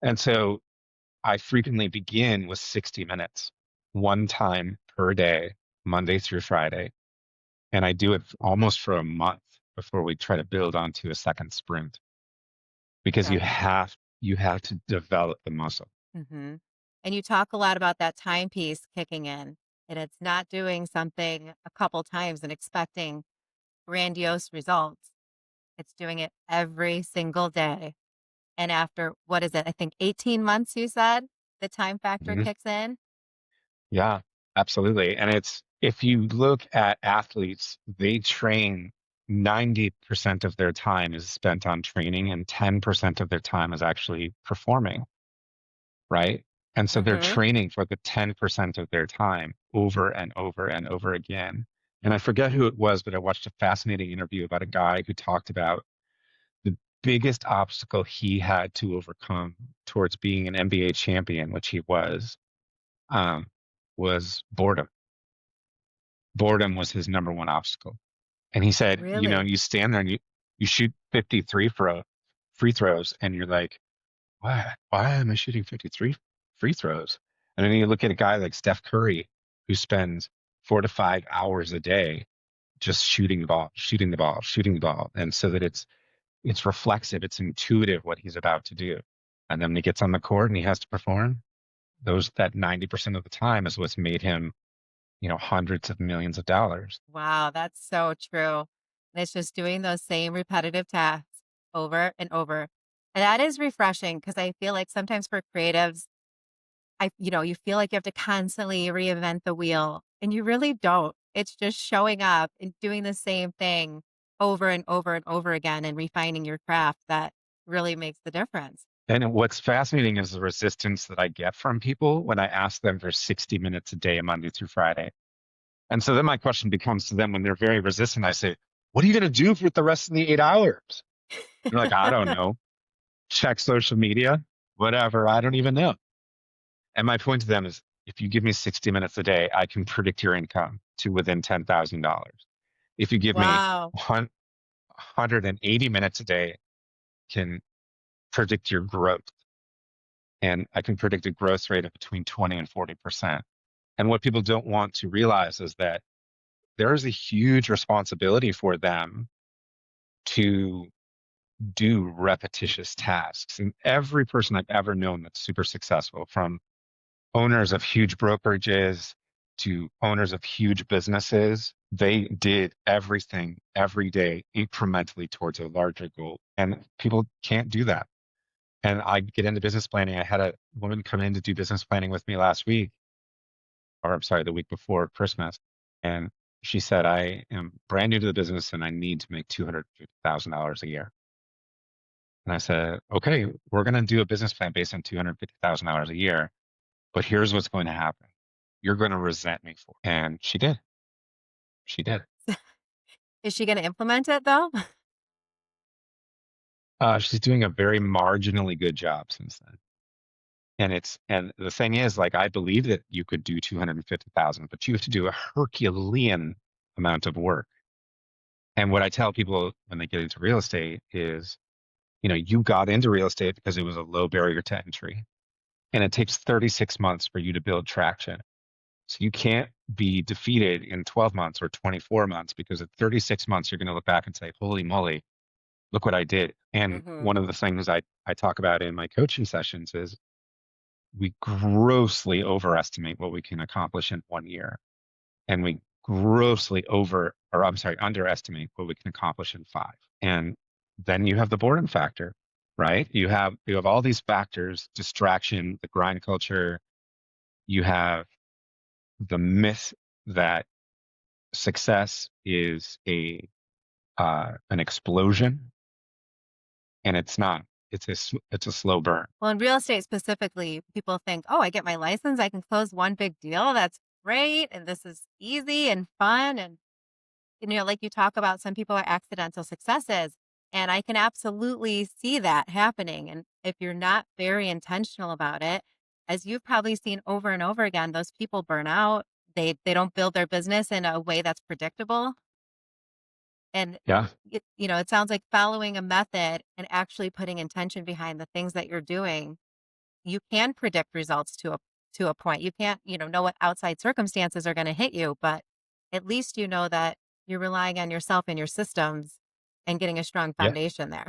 And so I frequently begin with 60 minutes, one time per day, Monday through Friday. And I do it almost for a month before we try to build onto a second sprint because That you have to develop the muscle. hmm And you talk a lot about that timepiece kicking in, and it's not doing something a couple times and expecting grandiose results. It's doing it every single day. And after, what is it? I think 18 months, you said the time factor Mhm. kicks in. Yeah, absolutely. And it's if you look at athletes, they train 90% of their time is spent on training and 10% of their time is actually performing, right? And so they're Hmm training for the 10% of their time over and over and over again. And I forget who it was, but I watched a fascinating interview about a guy who talked about the biggest obstacle he had to overcome towards being an NBA champion, which he um, was boredom. Boredom was his number one obstacle. And he said, you know, Really? you stand there and you shoot 53 free throws, and you're like, why am I shooting 53 free throws? And then you look at a guy like Steph Curry, who spends 4 to 5 hours a day just shooting the ball, shooting the ball, shooting the ball. And so that it's reflexive, it's intuitive what he's about to do. And then when he gets on the court and he has to perform, those that 90% of the time is what's made him, hundreds of millions of dollars. Wow, that's so true. And it's just doing those same repetitive tasks over and over. And that is refreshing because I feel like sometimes for creatives, you feel like you have to constantly reinvent the wheel and you really don't. It's just showing up and doing the same thing over and over and over again and refining your craft that really makes the difference. And what's fascinating is the resistance that I get from people when I ask them for 60 minutes a day, Monday through Friday. And so then my question becomes to them when they're very resistant, I say, what are you going to do for the rest of the 8 hours? They're like, I don't know. Check social media, whatever. I don't even know. And my point to them is if you give me 60 minutes a day, I can predict your income to within $10,000. If you give me Wow. 180 minutes a day, can predict your growth. And I can predict a growth rate of between 20 and 40%. And what people don't want to realize is that there is a huge responsibility for them to do repetitious tasks. And every person I've ever known that's super successful, from owners of huge brokerages to owners of huge businesses, they did everything every day incrementally towards a larger goal. And people can't do that. And I get into business planning. I had a woman come in to do business planning with me last week, or I'm sorry, the week before Christmas. And she said, I am brand new to the business and I need to make $250,000 a year. And I said, okay, we're going to do a business plan based on $250,000 a year, but here's what's going to happen. You're going to resent me for it. And she did. She did. Is she going to implement it though? She's doing a very marginally good job since then. And the thing is, like, I believe that you could do 250,000, but you have to do a Herculean amount of work. And what I tell people when they get into real estate is, you got into real estate because it was a low barrier to entry. And it takes 36 months for you to build traction. So you can't be defeated in 12 months or 24 months because at 36 months, you're going to look back and say, holy moly, look what I did. And Hmm one of the things I talk about in my coaching sessions is we grossly overestimate what we can accomplish in 1 year. And we grossly underestimate what we can accomplish in 5. And then you have the boredom factor, right? You have all these factors, distraction, the grind culture. You have the myth that success is an explosion, and it's not. It's a slow burn. Well, in real estate specifically, people think, oh, I get my license, I can close one big deal. That's great. And this is easy and fun. And, like you talk about, some people are accidental successes. And I can absolutely see that happening. And if you're not very intentional about it, as you've probably seen over and over again, those people burn out. They don't build their business in a way that's predictable. And Yeah. it sounds like following a method and actually putting intention behind the things that you're doing you can predict results to a point. You can't, know what outside circumstances are going to hit you, but at least you know that you're relying on yourself and your systems and getting a strong Yeah. foundation there.